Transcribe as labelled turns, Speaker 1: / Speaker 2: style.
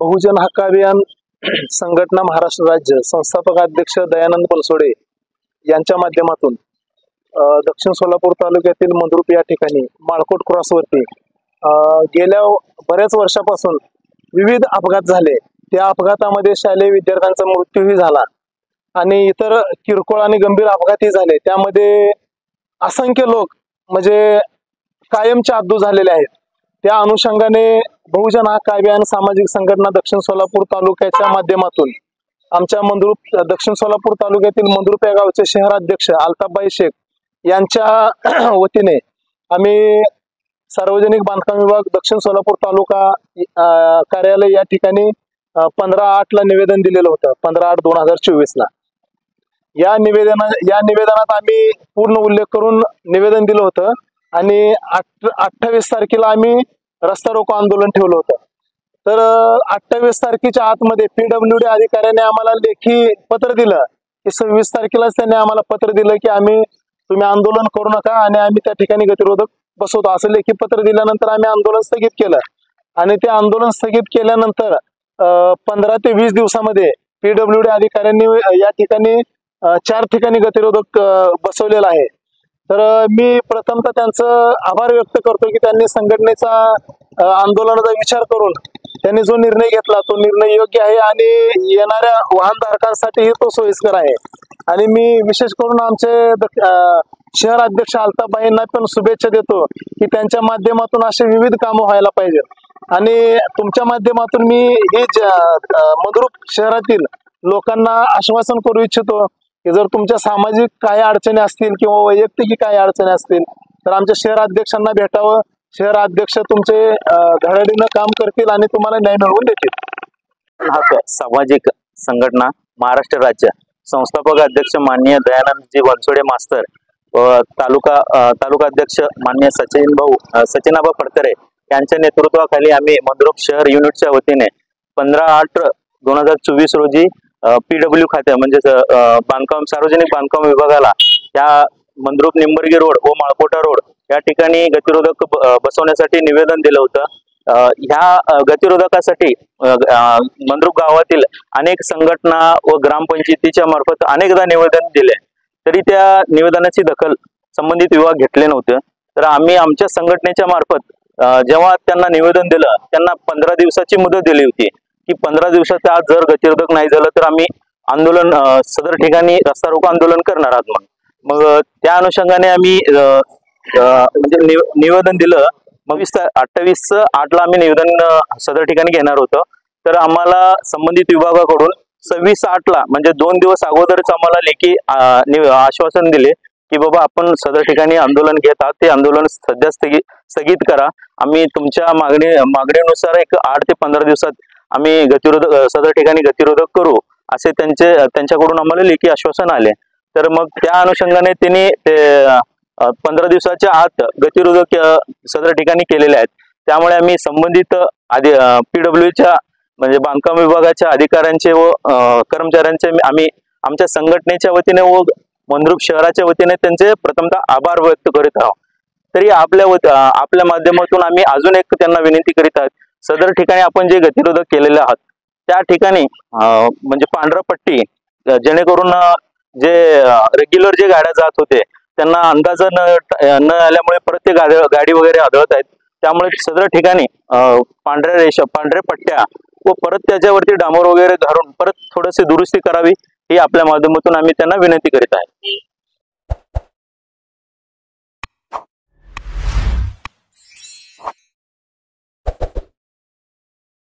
Speaker 1: बहुजन हक्क अभियान संघटना महाराष्ट्र राज्य संस्थापक अध्यक्ष दयानंद बनसोडे यांच्या माध्यमातून दक्षिण सोलापूर तालुक्यातील मंद्रुप या ठिकाणी माळकोट क्रॉसवरती गेल्या बऱ्याच वर्षापासून विविध अपघात झाले। त्या अपघातामध्ये शालेय विद्यार्थ्यांचा मृत्यूही झाला आणि इतर किरकोळ आणि गंभीर अपघातही झाले। त्यामध्ये असंख्य लोक म्हणजे कायमचे अब्दू झालेले आहेत। त्या अनुषंगाने बहुजन हक्क अभियान सामाजिक संघटना दक्षिण सोलापूर तालुक्याच्या माध्यमातून आमच्या दक्षिण सोलापूर तालुक्यातील मंद्रुप या गावचे शहराध्यक्ष अल्ताफबाई शेख यांच्या वतीने आम्ही सार्वजनिक बांधकाम विभाग दक्षिण सोलापूर तालुका कार्यालय या ठिकाणी 15/8 ला निवेदन दिलेलं होतं। 15/8/2024 ला या निवेदनात आम्ही पूर्ण उल्लेख करून निवेदन दिलं होतं आणि 28 तारखेला आम्ही रस्ता रोको आंदोलन ठेवलं होतं। तर 28 तारखेच्या आतमध्ये PWD अधिकाऱ्याने आम्हाला लेखी पत्र दिलं की 26 तारखेलाच त्यांनी आम्हाला पत्र दिलं की तुम्ही आंदोलन करू नका आणि आम्ही त्या ठिकाणी गतिरोधक बसवतो असं लेखी पत्र दिल्यानंतर आम्ही आंदोलन स्थगित केलं आणि ते आंदोलन स्थगित केल्यानंतर 15 ते 20 दिवसामध्ये PWD अधिकाऱ्यांनी या ठिकाणी 4 ठिकाणी गतिरोधक बसवलेला आहे। तर मी प्रथमतः त्यांचं आभार व्यक्त करतो की त्यांनी संघटनेचा आंदोलनाचा विचार करून त्यांनी जो निर्णय घेतला तो निर्णय योग्य आहे आणि येणाऱ्या वाहनधारकांसाठीही तो सोयीस्कर आहे। आणि मी विशेष करून आमचे शहर अध्यक्ष अल्ताफबाईंना पण शुभेच्छा देतो की त्यांच्या माध्यमातून असे विविध कामं व्हायला पाहिजेत आणि तुमच्या माध्यमातून मी हे मंद्रुप शहरातील लोकांना आश्वासन करू इच्छितो की जर तुमच्या सामाजिक काही अडचणी असतील किंवा वैयक्तिक काही अडचणी असतील तर आमच्या शहर अध्यक्षांना भेटावं। शहर अध्यक्ष तुमचे धडाडीनं काम करतील आणि तुम्हाला न्याय मिळवून देतील।
Speaker 2: हक्क सामाजिक संघटना महाराष्ट्र राज्य संस्थापक अध्यक्ष माननीय दयानंदजी बनसोडे मास्तर व तालुका अध्यक्ष माननीय सचिनाबा फडतरे यांच्या नेतृत्वाखाली आम्ही मंद्रुप शहर युनिटच्या वतीने 15/8/2024 रोजी PW खाते म्हणजे सार्वजनिक बांधकाम विभागाला या मंद्रुप निंबर्गी रोड व माळकोटा रोड या ठिकाणी गतिरोधक बसवण्यासाठी निवेदन दिलं होतं। ह्या गतिरोधकासाठी मंद्रुप गावातील अनेक संघटना व ग्रामपंचायतीच्या मार्फत अनेकदा निवेदन दिले तरी त्या निवेदनाची दखल संबंधित विभाग घेतले नव्हते। तर आम्ही आमच्या संघटनेच्या मार्फत जेव्हा त्यांना निवेदन दिलं त्यांना 15 दिवसाची मुदत दिली होती की 15 दिवसाच्या आत जर गतिरोधक नाही झालं तर आम्ही आंदोलन सदर ठिकाणी रस्ता रोको आंदोलन करणार आहोत। मग त्या अनुषंगाने आम्ही म्हणजे निवेदन दिलं। मग 28/8 ला आम्ही निवेदन सदर ठिकाणी घेणार होतो। तर आम्हाला संबंधित विभागाकडून 26/8 ला म्हणजे 2 दिवस अगोदरच आम्हाला लेखी आश्वासन दिले की बाबा आपण सदर ठिकाणी आंदोलन घेत आहात ते आंदोलन सध्या स्थगित करा। आम्ही तुमच्या मागणीनुसार एक 8 ते 15 दिवसात आम्ही सदर ठिकाणी गतिरोधक करू असे त्यांच्याकडून आम्हाला लेखी आश्वासन आले। तर मग त्या अनुषंगाने त्यांनी ते 15 दिवसाच्या आत गतिरोधक सदर ठिकाणी केलेले आहेत। त्यामुळे आम्ही संबंधित PWच्या म्हणजे बांधकाम विभागाच्या अधिकाऱ्यांचे व कर्मचाऱ्यांचे आम्ही आमच्या संघटनेच्या वतीने व मंद्रुप शहराच्या वतीने त्यांचे प्रथमतः आभार व्यक्त करीत आहोत। तरी आपल्या माध्यमातून आम्ही अजून एक त्यांना विनंती करीत आहोत, सदर ठिकाणी आपण जे गतिरोधक केलेले आहात त्या ठिकाणी म्हणजे पांढरा पट्टी जेणेकरून जे रेग्युलर जे गाड्या जात होते त्यांना अंदाज न आल्यामुळे परत ते गाडी वगैरे आढळत आहेत। त्यामुळे सदर ठिकाणी पांढऱ्या पट्ट्या व परत त्याच्यावरती डांबर वगैरे घालून परत थोडीशी दुरुस्ती करावी ही आपल्या माध्यमातून आम्ही त्यांना विनंती करीत आहे।